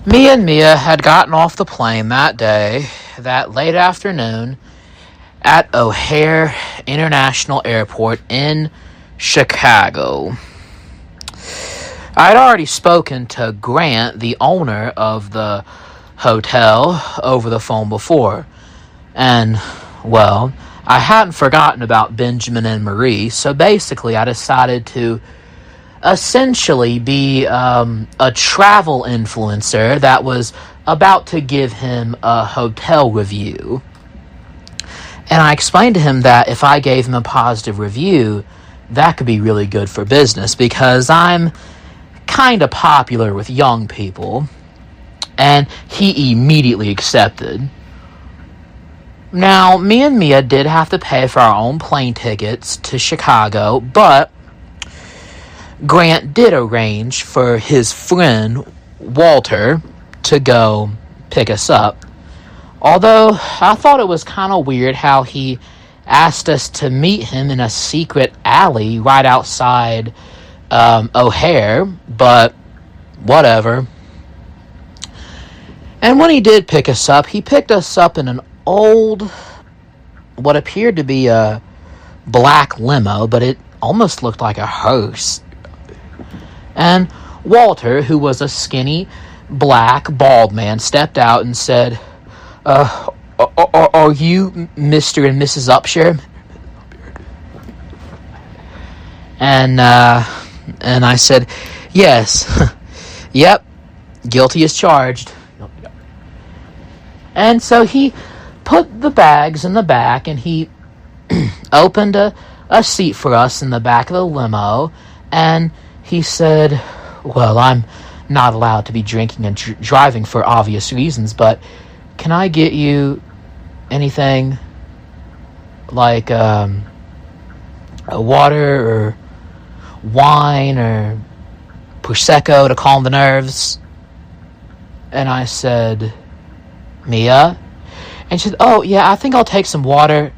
Me and Mia had gotten off the plane that day, that late afternoon, at O'Hare International Airport in Chicago. I'd already spoken to Grant, the owner of the hotel, over the phone before, and, well, I hadn't forgotten about Benjamin and Marie, so basically I decided to essentially be a travel influencer that was about to give him a hotel review. And I explained to him that if I gave him a positive review, that could be really good for business because I'm kind of popular with young people. And he immediately accepted. Now, me and Mia did have to pay for our own plane tickets to Chicago, but Grant did arrange for his friend, Walter, to go pick us up. Although, I thought it was kind of weird how he asked us to meet him in a secret alley right outside O'Hare, but whatever. And when he did pick us up, he picked us up in an old, what appeared to be a black limo, but it almost looked like a hearse. And Walter, who was a skinny, black, bald man, stepped out and said, are you Mr. and Mrs. Upshur? And I said, yes. Yep, guilty as charged. And so he put the bags in the back, and he opened a seat for us in the back of the limo, and he said, well, I'm not allowed to be drinking and driving for obvious reasons, but can I get you anything like a water or wine or Prosecco to calm the nerves? And I said, Mia? And she said, oh, yeah, I think I'll take some water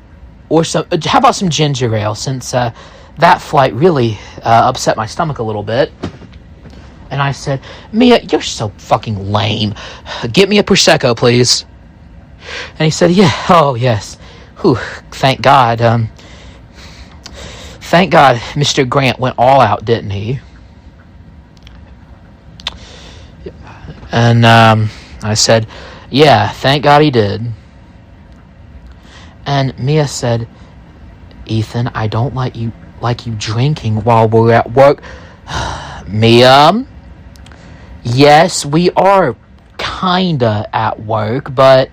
or some, how about some ginger ale, since that flight really upset my stomach a little bit. And I said, Mia, you're so fucking lame. Get me a Prosecco, please. And he said, yeah, oh, yes. Whew, thank God. Thank God Mr. Grant went all out, didn't he? And I said, yeah, thank God he did. And Mia said, Ethan, I don't like you drinking while we're at work. Mia, yes, we are kinda at work, but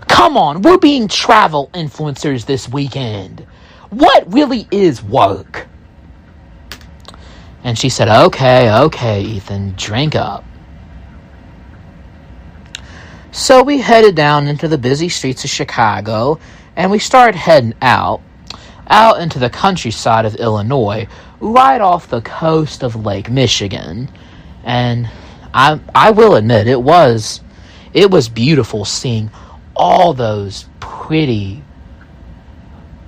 come on, we're being travel influencers this weekend. What really is work? And she said, okay, Ethan, drink up. So we headed down into the busy streets of Chicago, and we started heading out into the countryside of Illinois, right off the coast of Lake Michigan. And I will admit, it was beautiful seeing all those pretty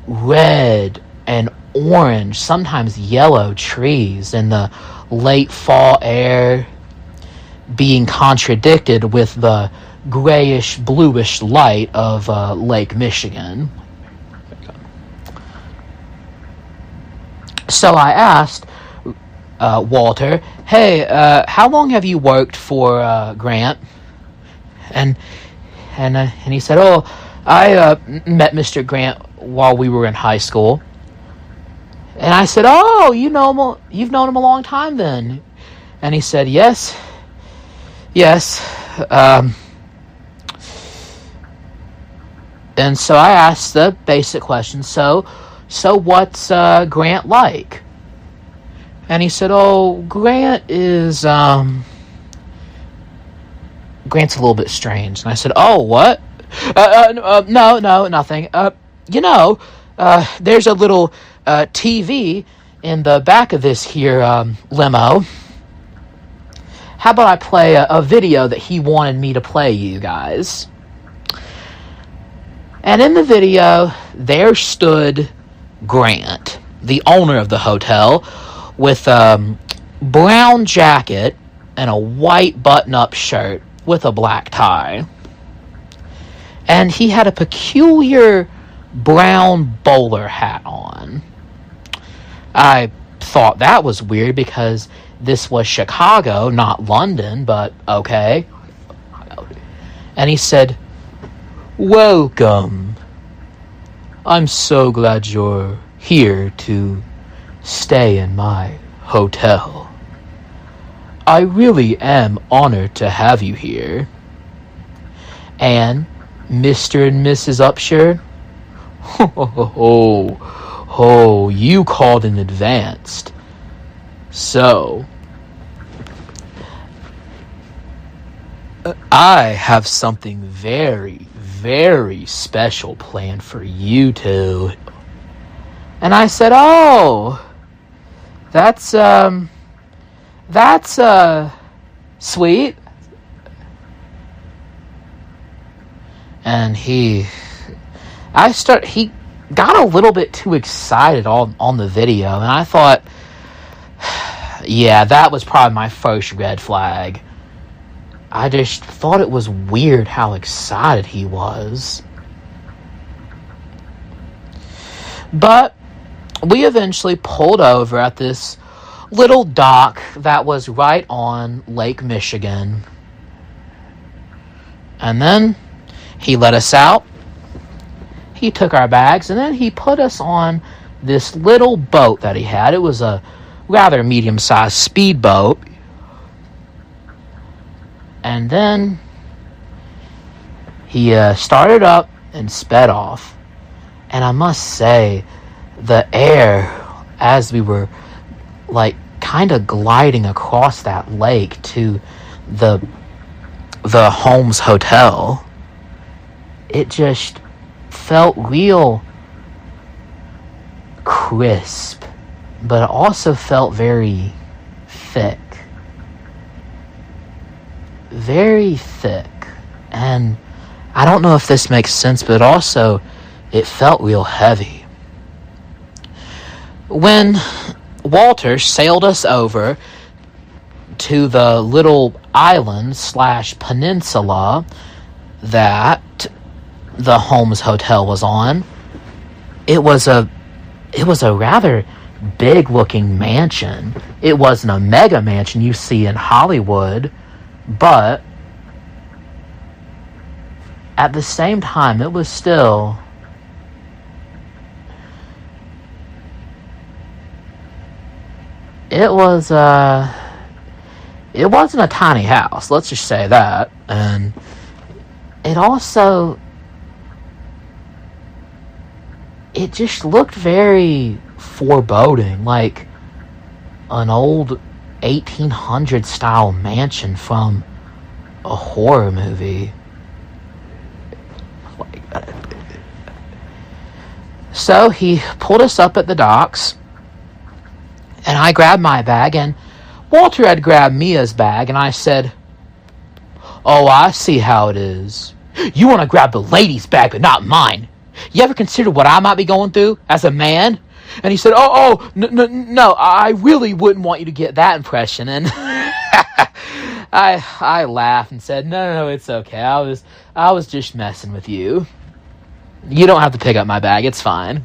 red and orange, sometimes yellow trees in the late fall air being contradicted with the grayish, bluish light of Lake Michigan. So I asked Walter, hey, how long have you worked for Grant? And he said, oh, I met Mr. Grant while we were in high school. And I said, oh, you've known him a long time then. And he said, yes. And so I asked the basic question, so what's Grant like? And he said, oh, Grant is, Grant's a little bit strange. And I said, oh, what? No, nothing. There's a little TV in the back of this here limo. How about I play a video that he wanted me to play you guys? And in the video, there stood Grant, the owner of the hotel, with a brown jacket and a white button-up shirt with a black tie. And he had a peculiar brown bowler hat on. I thought that was weird because this was Chicago, not London, but okay. And he said, "Welcome. I'm so glad you're here to stay in my hotel. I really am honored to have you here. And Mr. and Mrs. Upshur, you called in advance. So, I have something very, very special planned for you two." And I said, "Oh, that's sweet." And he got a little bit too excited on the video, and I thought, yeah, that was probably my first red flag. I just thought it was weird how excited he was. But we eventually pulled over at this little dock that was right on Lake Michigan. And then he let us out. He took our bags, and then he put us on this little boat that he had. It was a rather medium-sized speedboat. And then he started up and sped off. And I must say, the air, as we were kind of gliding across that lake to the Holmes Hotel, it just felt real crisp, but it also felt very thick. Very thick. And I don't know if this makes sense, but also it felt real heavy. When Walter sailed us over to the little island / peninsula that the Holmes Hotel was on, it was a rather big looking mansion. It wasn't a mega mansion you see in Hollywood, but at the same time it was still it wasn't a tiny house, let's just say that. And it just looked very foreboding, like an old 1800 style mansion from a horror movie. So he pulled us up at the docks, and I grabbed my bag, and Walter had grabbed Mia's bag, and I said, "Oh, I see how it is. You want to grab the lady's bag, but not mine. You ever consider what I might be going through as a man?" And he said, no, I really wouldn't want you to get that impression. And I laughed and said, no, it's okay. I was just messing with you. You don't have to pick up my bag. It's fine.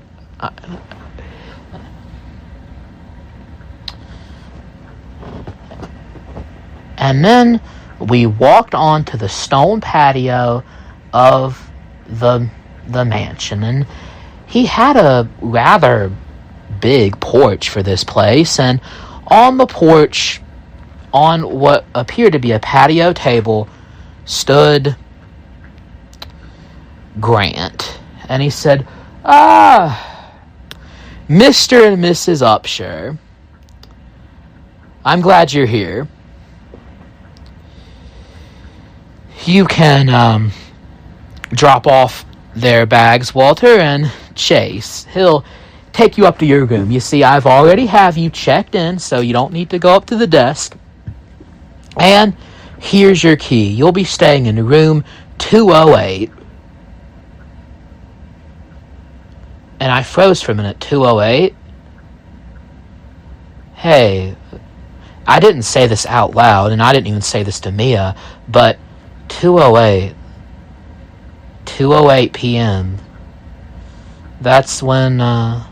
And then we walked onto the stone patio of the mansion, and he had a rather big porch for this place, and on the porch, on what appeared to be a patio table, stood Grant. And he said, Mr. and Mrs. Upshur, I'm glad you're here. You can drop off their bags, Walter, and Chase. He'll take you up to your room. You see, I've already have you checked in, so you don't need to go up to the desk. And here's your key. You'll be staying in room 208. And I froze for a minute. 208? Hey, I didn't say this out loud, and I didn't even say this to Mia, but 2:08 p.m. That's when my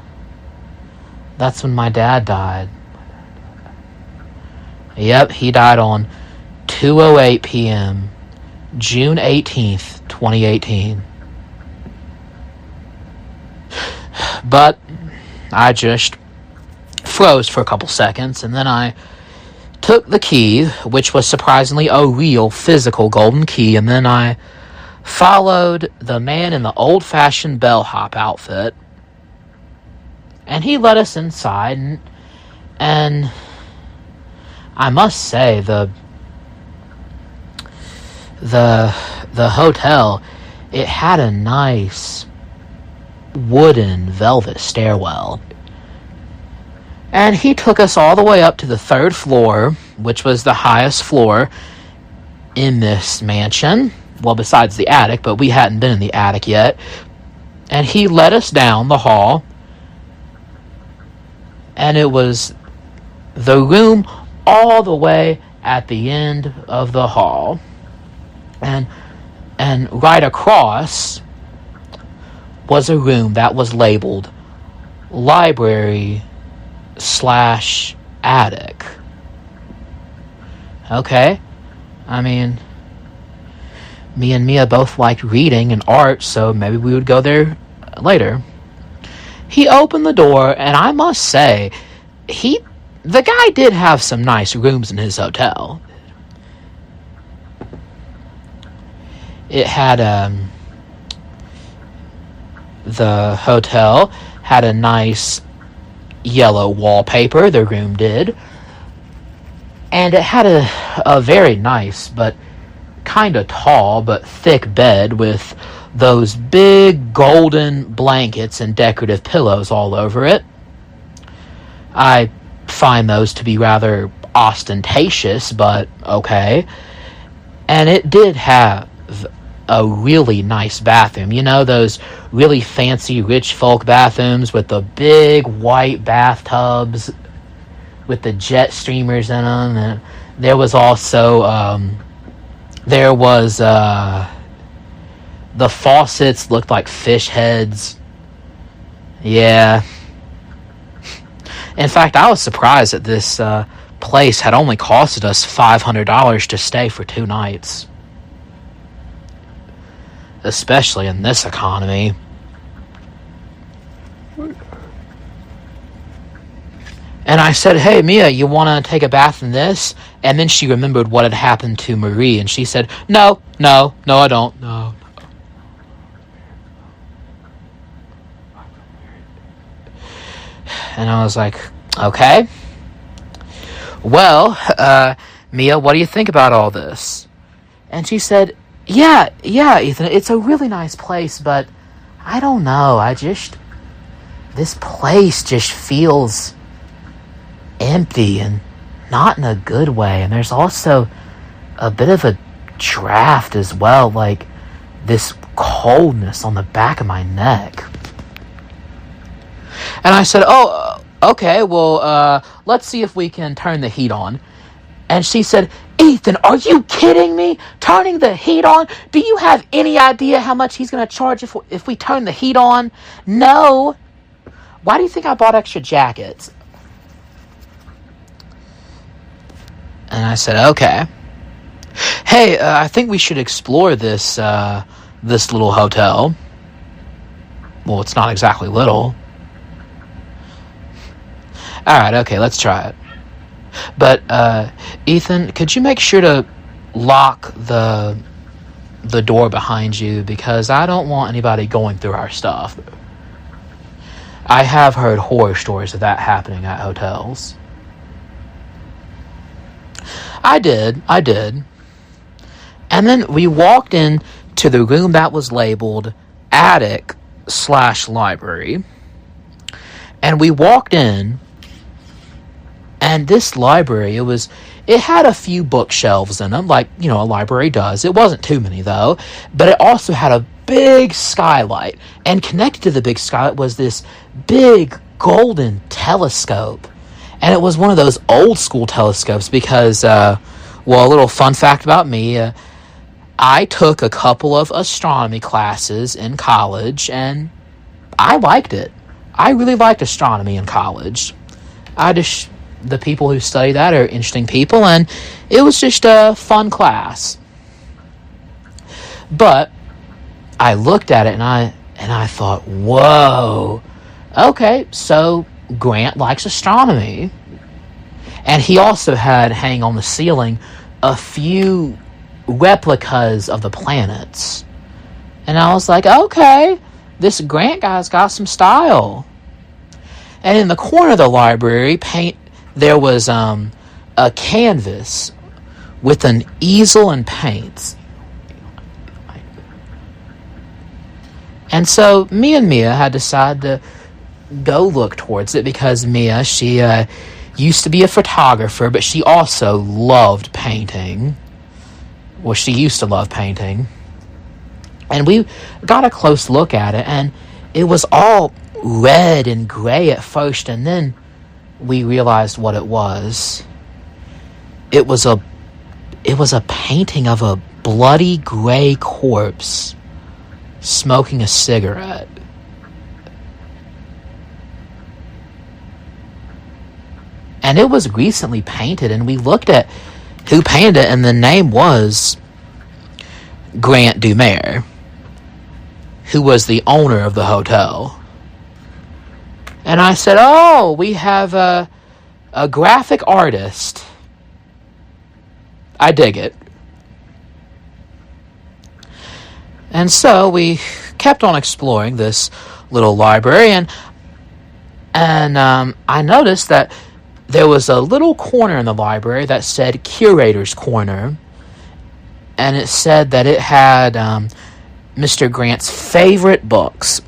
dad died. Yep, he died on 2:08 p.m. June 18th, 2018. But I just froze for a couple seconds, and then I took the key, which was surprisingly a real physical golden key, and then I followed the man in the old-fashioned bellhop outfit, and he led us inside, and I must say, the hotel, it had a nice wooden velvet stairwell. And he took us all the way up to the 3rd floor, which was the highest floor in this mansion. Well, besides the attic, but we hadn't been in the attic yet. And he led us down the hall. And it was the room all the way at the end of the hall. And right across was a room that was labeled library / attic. Okay. I mean, me and Mia both liked reading and art, so maybe we would go there later. He opened the door, and I must say, the guy did have some nice rooms in his hotel. It had, the hotel had a nice yellow wallpaper, the room did. And it had a very nice, but kind of tall, but thick bed with those big golden blankets and decorative pillows all over it. I find those to be rather ostentatious, but okay. And it did have a really nice bathroom. You know, those really fancy rich folk bathrooms with the big white bathtubs with the jet streamers in them. And there was also the faucets looked like fish heads. Yeah. In fact, I was surprised that this place had only costed us $500 to stay for 2 nights. Especially in this economy. And I said, "Hey, Mia, you want to take a bath in this?" And then she remembered what had happened to Marie, and she said, No, I don't. No. And I was like, okay. Well, Mia, what do you think about all this? And she said, Yeah, Ethan, it's a really nice place, but I don't know, this place just feels empty and not in a good way. And there's also a bit of a draft as well, like this coldness on the back of my neck. And I said, oh, okay, well, let's see if we can turn the heat on. And she said, Ethan, are you kidding me? Turning the heat on? Do you have any idea how much he's going to charge if we turn the heat on? No. Why do you think I bought extra jackets? And I said, okay. Hey, I think we should explore this little hotel. Well, it's not exactly little. Alright, okay, let's try it. But, Ethan, could you make sure to lock the door behind you, because I don't want anybody going through our stuff. I have heard horror stories of that happening at hotels. I did. And then we walked in to the room that was labeled attic/library. And we walked in, and this library, it had a few bookshelves in them, like, a library does. It wasn't too many, though. But it also had a big skylight. And connected to the big skylight was this big golden telescope. And it was one of those old school telescopes because, a little fun fact about me, I took a couple of astronomy classes in college, and I liked it. I really liked astronomy in college. The people who study that are interesting people, and it was just a fun class. But I looked at it, and I thought, whoa, okay, so Grant likes astronomy. And he also had hanging on the ceiling a few replicas of the planets. And I was like, okay, this Grant guy's got some style. And in the corner of the library, there was a canvas with an easel and paints. And so me and Mia had decided to go look towards it because Mia, she used to be a photographer, but she also loved painting. Well, she used to love painting. And we got a close look at it, and it was all red and gray at first, and then we realized what it was. It was a painting of a bloody gray corpse smoking a cigarette. And it was recently painted, and we looked at who painted it, and the name was Grant Dumaire, who was the owner of the hotel. And I said, oh, we have a graphic artist. I dig it. And so we kept on exploring this little library, and I noticed that there was a little corner in the library that said Curator's Corner, and it said that it had Mr. Grant's favorite books.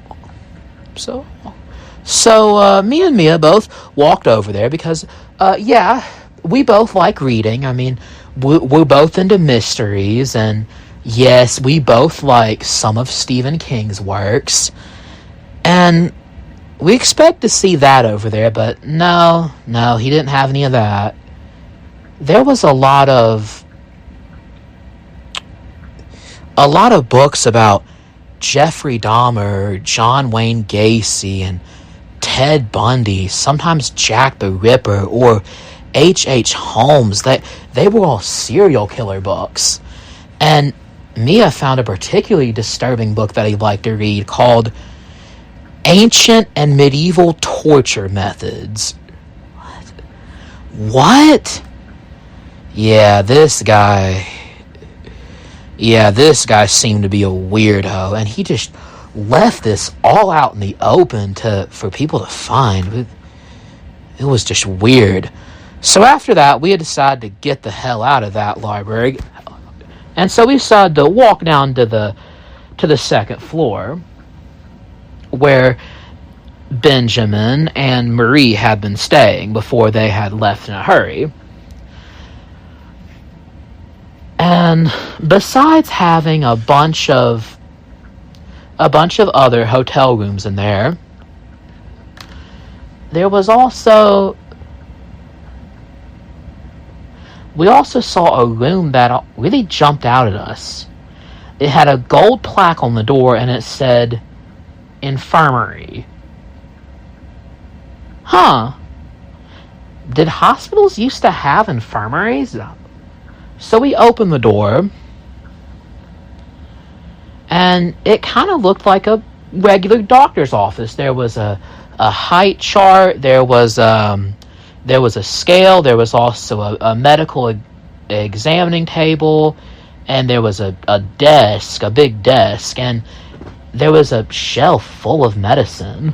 So me and Mia both walked over there because, we both like reading. I mean, we're both into mysteries, and yes, we both like some of Stephen King's works, and we expect to see that over there, but no, he didn't have any of that. There was a lot of books about Jeffrey Dahmer, John Wayne Gacy, and Ted Bundy, sometimes Jack the Ripper, or H.H. Holmes. They were all serial killer books. And Mia found a particularly disturbing book that he liked to read called Ancient and Medieval Torture Methods. What? Yeah, this guy seemed to be a weirdo, and he just left this all out in the open for people to find. It was just weird. So after that, we had decided to get the hell out of that library, and so we decided to walk down to the second floor, where Benjamin and Marie had been staying before they had left in a hurry. And besides having a bunch of other hotel rooms in there, we also saw a room that really jumped out at us. It had a gold plaque on the door, and it said infirmary. Huh. Did hospitals used to have infirmaries? So we opened the door, and it kind of looked like a regular doctor's office. There was a height chart, there was a scale, there was also a medical examining table, and there was a desk, a big desk, and there was a shelf full of medicine.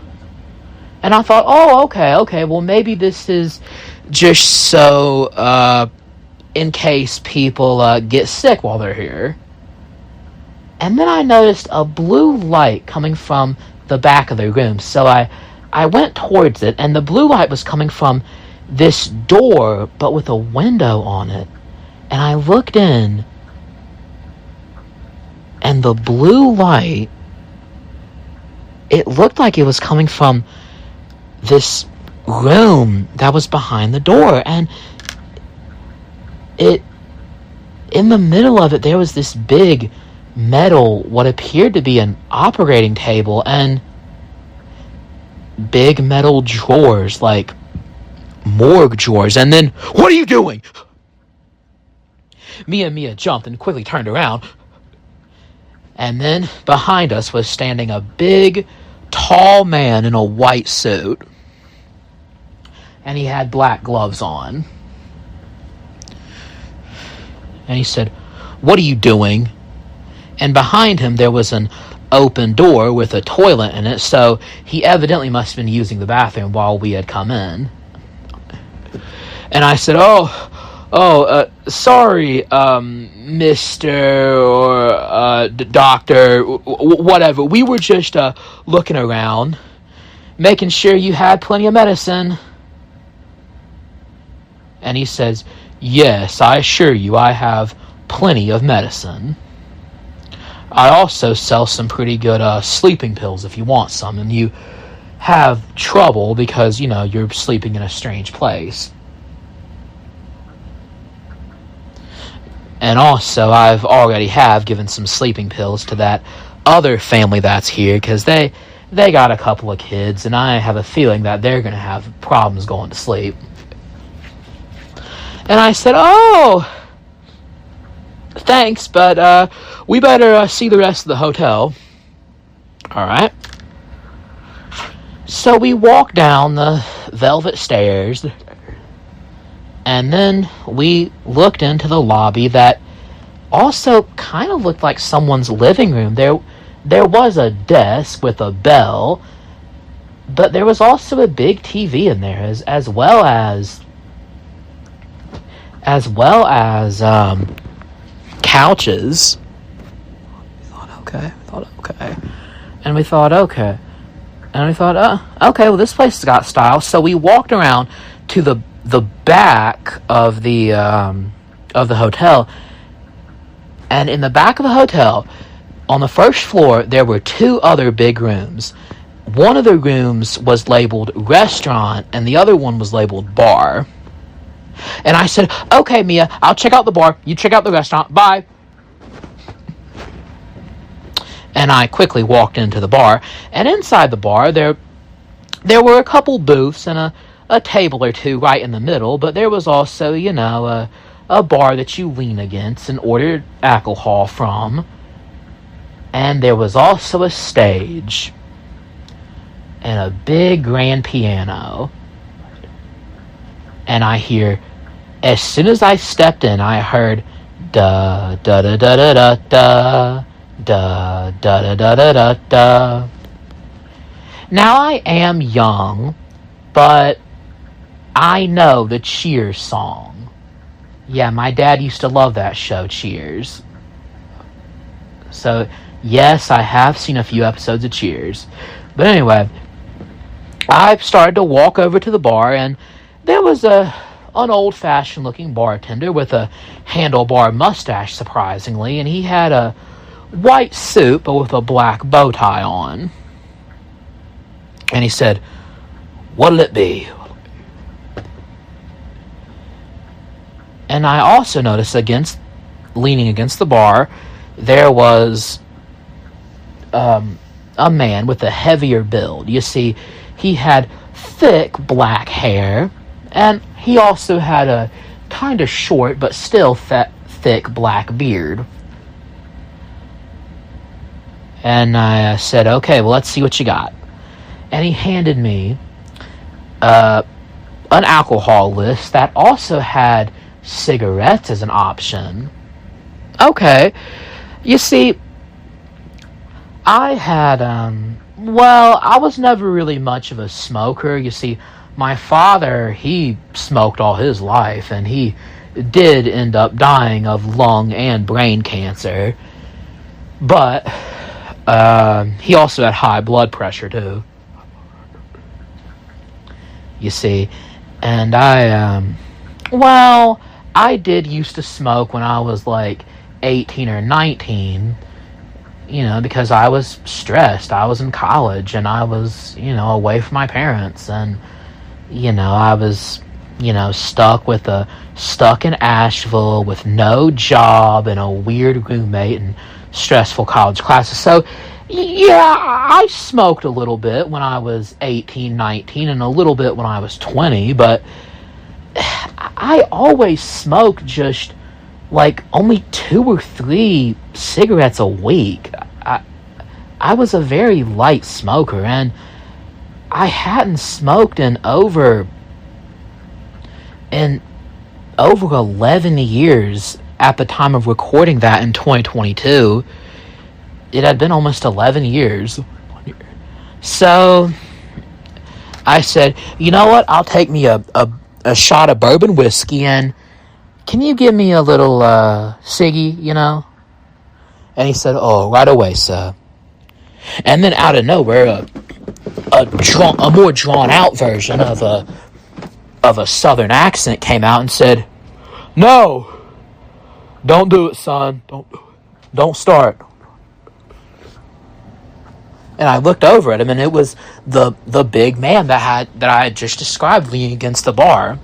And I thought, oh, okay, well, maybe this is just so, in case people get sick while they're here. And then I noticed a blue light coming from the back of the room. So I went towards it, and the blue light was coming from this door, but with a window on it. And I looked in, and the blue light, it looked like it was coming from this room that was behind the door, and in the middle of it there was this big metal, what appeared to be an operating table, and big metal drawers, like morgue drawers. And then, "What are you doing?" Mia jumped and quickly turned around. And then behind us was standing a big, tall man in a white suit. And he had black gloves on. And he said, "What are you doing?" And behind him there was an open door with a toilet in it, so he evidently must have been using the bathroom while we had come in. And I said, sorry, Mr. or Doctor, whatever. We were just looking around, making sure you had plenty of medicine." And he says, "Yes, I assure you I have plenty of medicine. I also sell some pretty good sleeping pills if you want some, and you have trouble because, you're sleeping in a strange place. And also, I've already given some sleeping pills to that other family that's here, because they got a couple of kids, and I have a feeling that they're going to have problems going to sleep." And I said, "Oh, thanks, but we better see the rest of the hotel." All right. So we walked down the velvet stairs, and then we looked into the lobby that also kind of looked like someone's living room. There was a desk with a bell, but there was also a big TV in there, as well as couches. We thought, okay. Okay, well, this place has got style. So we walked around to the back of the hotel, and in the back of the hotel, on the first floor, there were two other big rooms. One of the rooms was labeled restaurant, and the other one was labeled bar. And I said, "Okay, Mia, I'll check out the bar. You check out the restaurant. Bye." And I quickly walked into the bar. And inside the bar, there were a couple booths and a table or two right in the middle. But there was also, a bar that you lean against and order alcohol from. And there was also a stage and a big grand piano. And I hear, as soon as I stepped in, I heard da da da da da da da da da da da da da da. Now I am young, but I know the Cheers song. Yeah, my dad used to love that show, Cheers. So, yes, I have seen a few episodes of Cheers. But anyway, I started to walk over to the bar, and there was an old-fashioned looking bartender with a handlebar mustache, surprisingly, and he had a white suit but with a black bow tie on. And he said, "What'll it be?" And I also noticed leaning against the bar, there was a man with a heavier build. You see, he had thick black hair, and he also had a kind of short but still thick black beard. And I said, "Okay, well, let's see what you got." And he handed me an alcohol list that also had cigarettes as an option. Okay. You see, I had, I was never really much of a smoker. You see, my father, he smoked all his life, and he did end up dying of lung and brain cancer. But he also had high blood pressure, too. You see, and I did used to smoke when I was like 18 or 19, because I was stressed. I was in college, and I was, away from my parents, and I was, stuck in Asheville with no job and a weird roommate and stressful college classes. So, yeah, I smoked a little bit when I was 18, 19, and a little bit when I was 20, but I always smoked just like only 2 or 3 cigarettes a week. I was a very light smoker, and I hadn't smoked in over 11 years at the time of recording that in 2022. It had been almost 11 years. So I said, you know what? I'll take me a shot of bourbon whiskey, and can you give me a little ciggy, And he said, oh, right away, sir. And then out of nowhere, a more drawn out version of a southern accent came out and said, no, don't do it, son. Don't start. And I looked over at him, and it was the big man that I had just described leaning against the bar.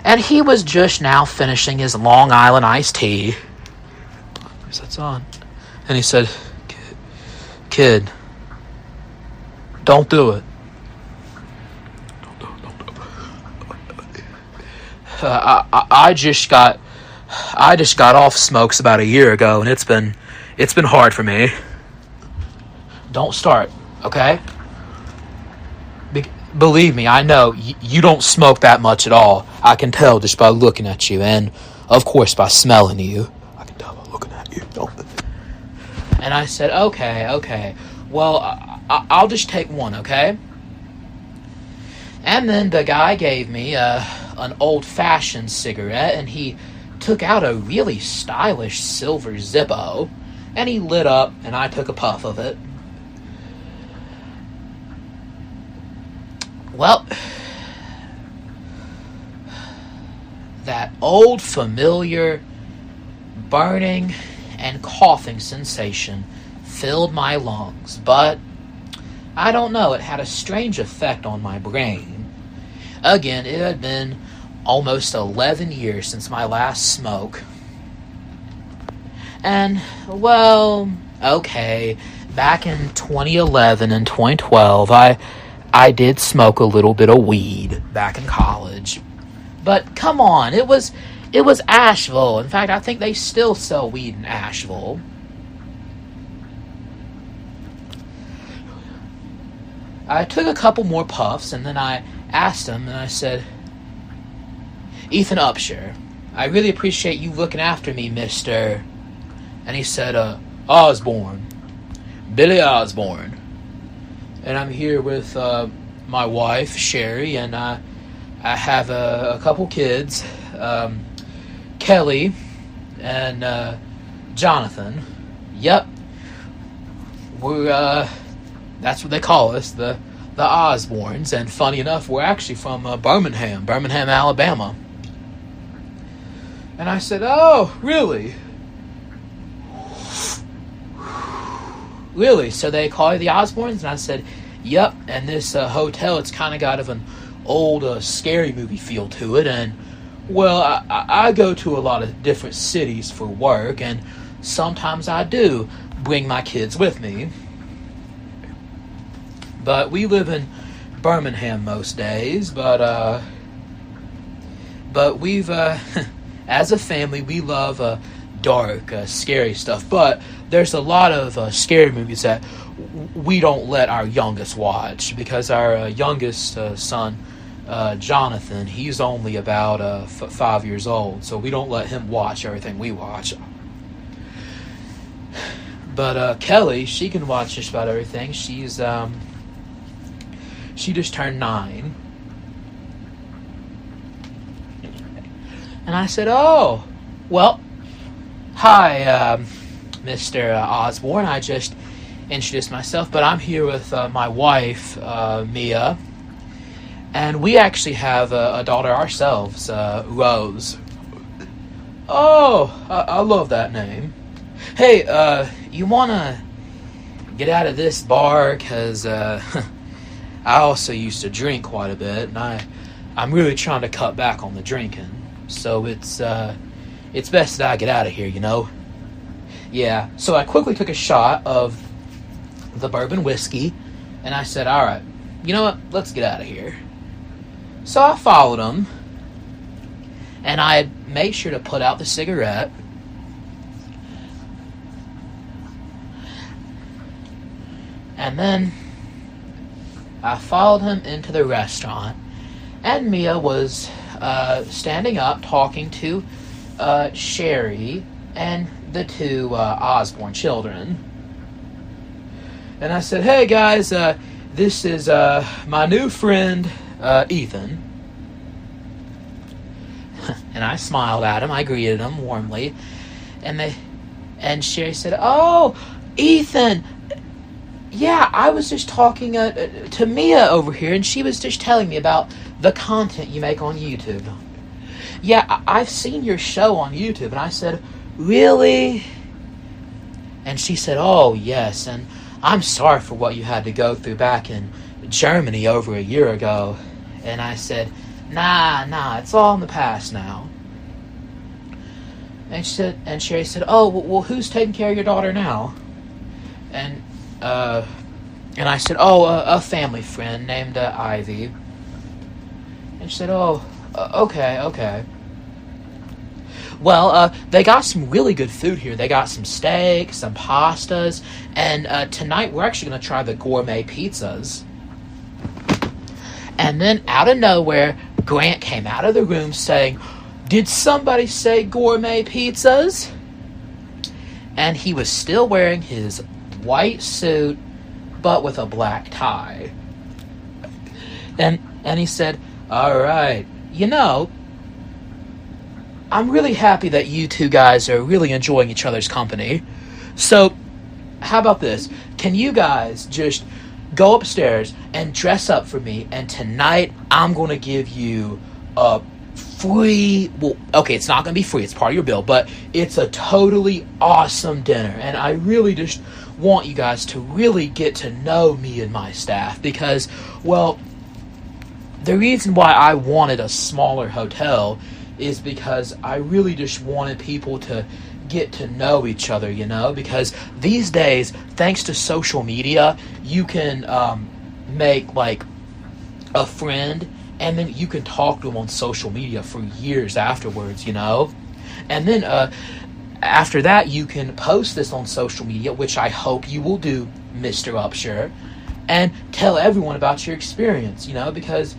And he was just now finishing his Long Island iced tea. That's on. And he said, kid, don't do it. I just got off smokes about a year ago, and it's been hard for me. Don't start, okay? Believe me, I know you don't smoke that much at all. I can tell just by looking at you, and of course by smelling you. I can tell by looking at you. And I said, okay. Well, I'll just take one, okay? And then the guy gave me an old-fashioned cigarette, and he took out a really stylish silver Zippo, and he lit up, and I took a puff of it. Well, that old familiar burning and coughing sensation filled my lungs, but I don't know, it had a strange effect on my brain. Again, it had been almost 11 years since my last smoke. And, well, okay, back in 2011 and 2012, I did smoke a little bit of weed back in college. But come on, it was Asheville. In fact, I think they still sell weed in Asheville. I took a couple more puffs, and then I asked him, and I said, Ethan Upshur, I really appreciate you looking after me, mister. And he said, Osborne. Billy Osborne. And I'm here with my wife, Sherry, and I have a couple kids, Kelly and Jonathan. Yep. We're, that's what they call us, the Osbornes. And funny enough, we're actually from Birmingham, Alabama. And I said, oh, really? Really? So they call you the Osbornes? And I said, yep. And this hotel, it's kind of got an old scary movie feel to it. And, well, I go to a lot of different cities for work, and sometimes I do bring my kids with me. But we live in Birmingham most days. But we've, as a family, we love dark, scary stuff. But there's a lot of scary movies that we don't let our youngest watch, because our youngest son, Jonathan, he's only about 5 years old, so we don't let him watch everything we watch. But Kelly, she can watch just about everything. She just turned 9. And I said, oh, well, hi, Mr. Osborne. I just introduced myself, but I'm here with my wife, Mia, and we actually have a daughter ourselves, Rose. Oh, I love that name. Hey, you want to get out of this bar, because I also used to drink quite a bit, and I'm really trying to cut back on the drinking. So it's best that I get out of here, you know? Yeah, so I quickly took a shot of the bourbon whiskey, and I said, all right, you know what? Let's get out of here. So I followed him, and I had made sure to put out the cigarette. And then I followed him into the restaurant, and Mia was standing up talking to Sherry and the two Osborne children. And I said, hey guys, this is my new friend Ethan. And I smiled at him. I greeted him warmly. And Sherry said, oh, Ethan, yeah, I was just talking to Mia over here, and she was just telling me about the content you make on YouTube. Yeah, I've seen your show on YouTube. And I said, really? And she said, oh, yes, and I'm sorry for what you had to go through back in Germany over a year ago. And I said, nah, it's all in the past now. And Sherry said, oh, well, who's taking care of your daughter now? And I said, oh, a family friend named Ivy. And she said, oh, okay. Well, they got some really good food here. They got some steak, some pastas, and tonight we're actually going to try the gourmet pizzas. And then out of nowhere, Grant came out of the room saying, did somebody say gourmet pizzas? And he was still wearing his white suit, but with a black tie. And he said, all right, you know, I'm really happy that you two guys are really enjoying each other's company. So, how about this? Can you guys just go upstairs and dress up for me, and tonight I'm going to give you a free, well, okay, it's not going to be free, it's part of your bill, but it's a totally awesome dinner, and I really just want you guys to really get to know me and my staff, because, well, the reason why I wanted a smaller hotel is because I really just wanted people to get to know each other, you know, because these days, thanks to social media, you can make, like, a friend, and then you can talk to them on social media for years afterwards, you know, and then after that, you can post this on social media, which I hope you will do, Mr. Upshur, and tell everyone about your experience, you know, because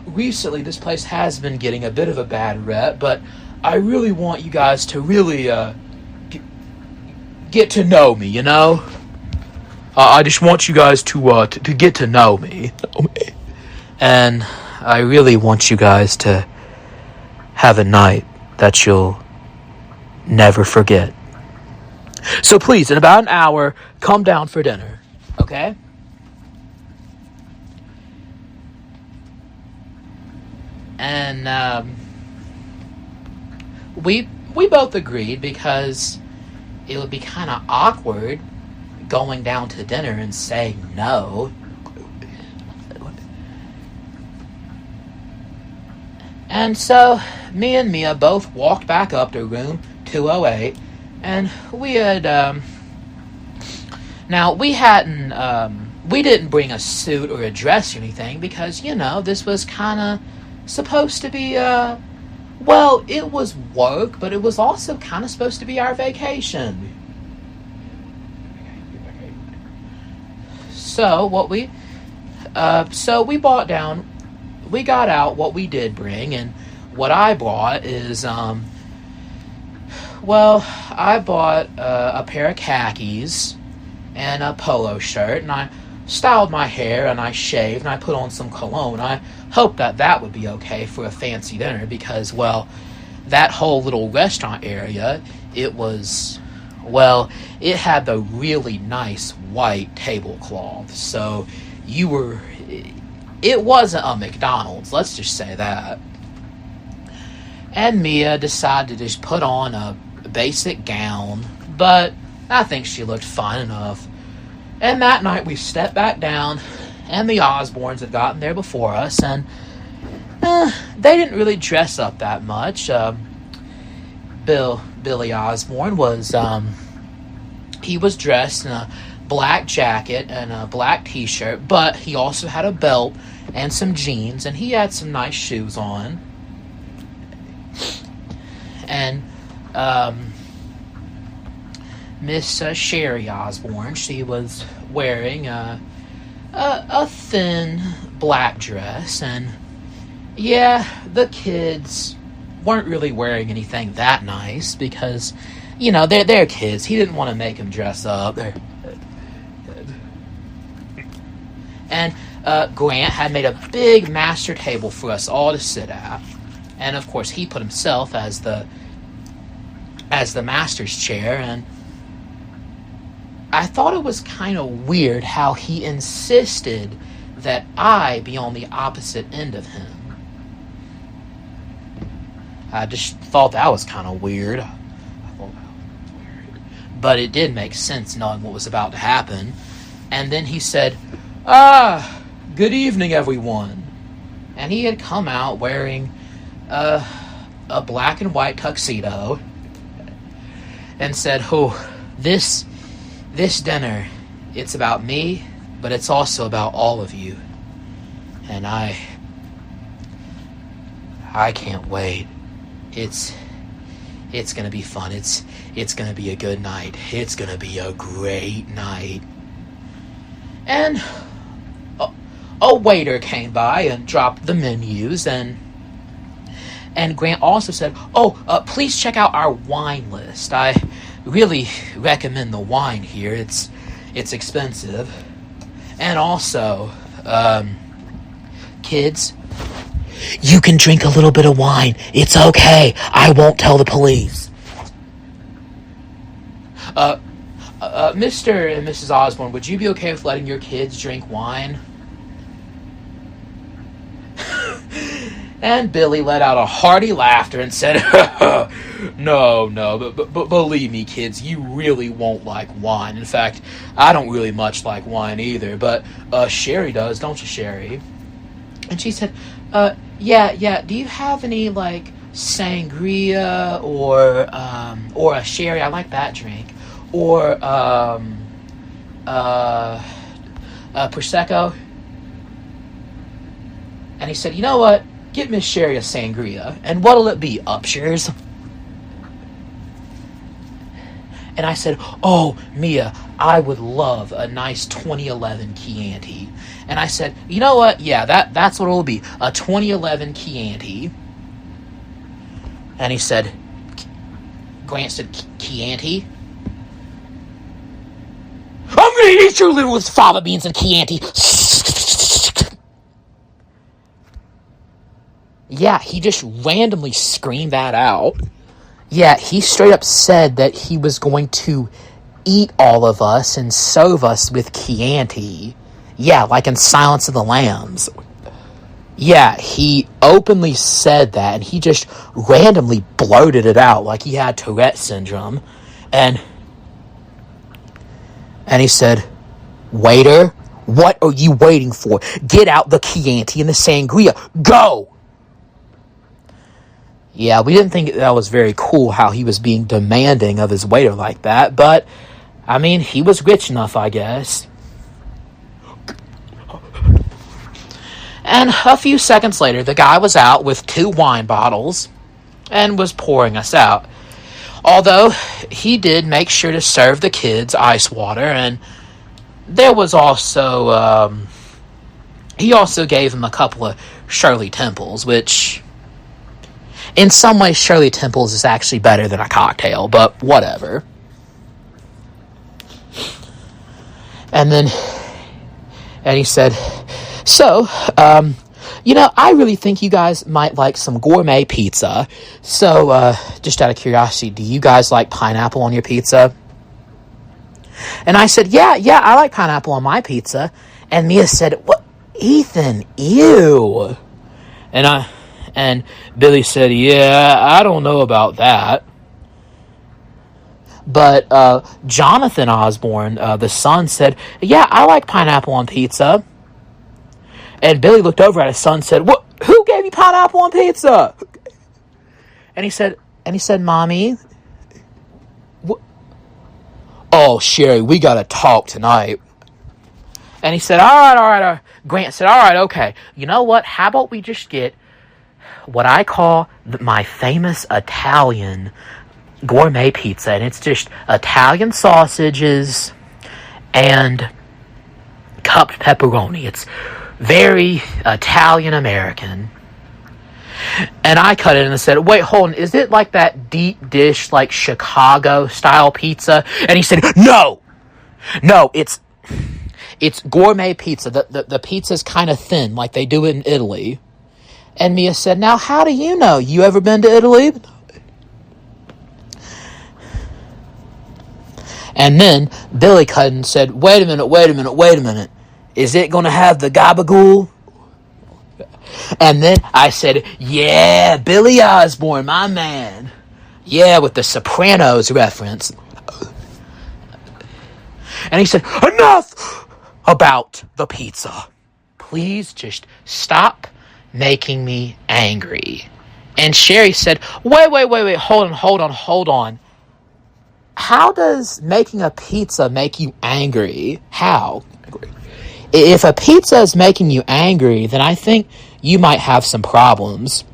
recently this place has been getting a bit of a bad rep, but I really want you guys to really get to know me, you know? I just want you guys to get to know me. And I really want you guys to have a night that you'll never forget. So please, in about an hour, come down for dinner, okay? And we both agreed because it would be kind of awkward going down to dinner and saying no. And so me and Mia both walked back up to room 208, and we had now we didn't bring a suit or a dress or anything because, you know, this was kind of supposed to be well, it was work, but it was also kind of supposed to be our vacation. So we bought down, we got out what we did bring, and what I bought is I bought a pair of khakis and a polo shirt, and I styled my hair, and I shaved, and I put on some cologne. I hoped that would be okay for a fancy dinner because, well, that whole little restaurant area, it had the really nice white tablecloth. So it wasn't a McDonald's, let's just say that. And Mia decided to just put on a basic gown, but I think she looked fine enough. And that night we stepped back down and the Osbournes had gotten there before us, and they didn't really dress up that much. Billy Osbourne was he was dressed in a black jacket and a black t-shirt, but he also had a belt and some jeans, and he had some nice shoes on. And Miss Sherry Osbourne, she was wearing a thin black dress, and yeah, the kids weren't really wearing anything that nice because, you know, they're kids. He didn't want to make them dress up. And Grant had made a big master table for us all to sit at, and of course he put himself as the master's chair. And I thought it was kind of weird how he insisted that I be on the opposite end of him. I just thought that was kind of weird. But it did make sense knowing what was about to happen. And then he said, good evening, everyone. And he had come out wearing a black and white tuxedo and said, this dinner, it's about me, but it's also about all of you. And I can't wait. It's gonna be fun. It's gonna be a good night. It's gonna be a great night. And a waiter came by and dropped the menus, and Grant also said, please check out our wine list. I really recommend the wine here. It's expensive. And also, kids, you can drink a little bit of wine. It's okay. I won't tell the police. Mr. and Mrs. Osbourne, would you be okay with letting your kids drink wine? And Billy let out a hearty laughter and said, No, but believe me, kids, you really won't like wine. In fact, I don't really much like wine either, but Sherry does, don't you, Sherry? And she said, yeah, do you have any, like, sangria or a sherry? I like that drink. Or Prosecco? And he said, you know what? Get Miss Sherry a sangria. And what'll it be, Upshurs? And I said, oh, Mia, I would love a nice 2011 Chianti. And I said, you know what? Yeah, that's what it'll be. A 2011 Chianti. And he said, Grant said, Chianti? I'm going to eat your littlest fava beans and Chianti. Yeah, he just randomly screamed that out. Yeah, he straight up said that he was going to eat all of us and serve us with Chianti. Yeah, like in Silence of the Lambs. Yeah, he openly said that, and he just randomly blurted it out like he had Tourette syndrome. And he said, waiter, what are you waiting for? Get out the Chianti and the sangria. Go! Yeah, we didn't think that was very cool how he was being demanding of his waiter like that, but, I mean, he was rich enough, I guess. And a few seconds later, the guy was out with 2 wine bottles and was pouring us out. Although, he did make sure to serve the kids ice water, and there was also, he also gave them a couple of Shirley Temples, which, in some ways, Shirley Temples is actually better than a cocktail, but whatever. And he said, so, I really think you guys might like some gourmet pizza. So, just out of curiosity, do you guys like pineapple on your pizza? And I said, yeah, I like pineapple on my pizza. And Mia said, what, Ethan, ew. And Billy said, yeah, I don't know about that. But Jonathan Osbourne, the son, said, yeah, I like pineapple on pizza. And Billy looked over at his son and said, "What? Who gave you pineapple on pizza?" And he said, "Mommy." What? "Oh, Sherry, we gotta talk tonight." And he said, all right. Grant said, all right, okay. You know what? How about we just get what I call my famous Italian gourmet pizza. And it's just Italian sausages and cupped pepperoni. It's very Italian-American. And I cut it and said, wait, hold on. Is it like that deep dish, like Chicago-style pizza? And he said, no, it's gourmet pizza. The pizza's kind of thin, like they do it in Italy. And Mia said, now, how do you know? You ever been to Italy? And then Billy cut and said, wait a minute. Is it going to have the gabagool? And then I said, yeah, Billy Osborne, my man. Yeah, with the Sopranos reference. And he said, enough about the pizza. Please just stop making me angry. And Sherry said, wait, hold on. How does making a pizza make you angry? How? If a pizza is making you angry, then I think you might have some problems.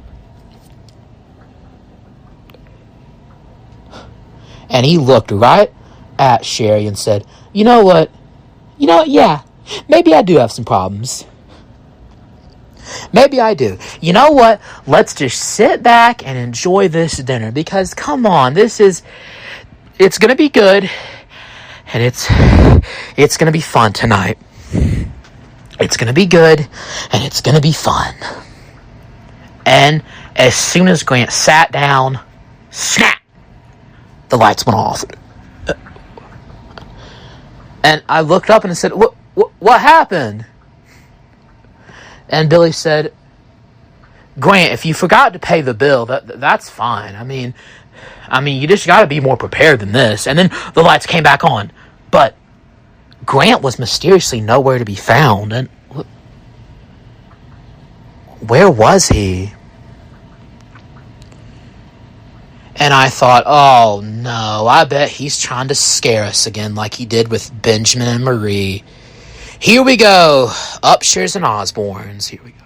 And he looked right at Sherry and said, you know what, yeah, maybe I do have some problems. Maybe I do. You know what? Let's just sit back and enjoy this dinner, because come on, it's going to be good, and it's going to be fun tonight. It's going to be good, and it's going to be fun. And as soon as Grant sat down, snap, the lights went off. And I looked up and I said, what happened? And Billy said, Grant, if you forgot to pay the bill, that's fine. I mean, you just got to be more prepared than this. And then the lights came back on. But Grant was mysteriously nowhere to be found. And where was he? And I thought, oh no, I bet he's trying to scare us again like he did with Benjamin and Marie. Here we go. Upshurs and Osborns. Here we go.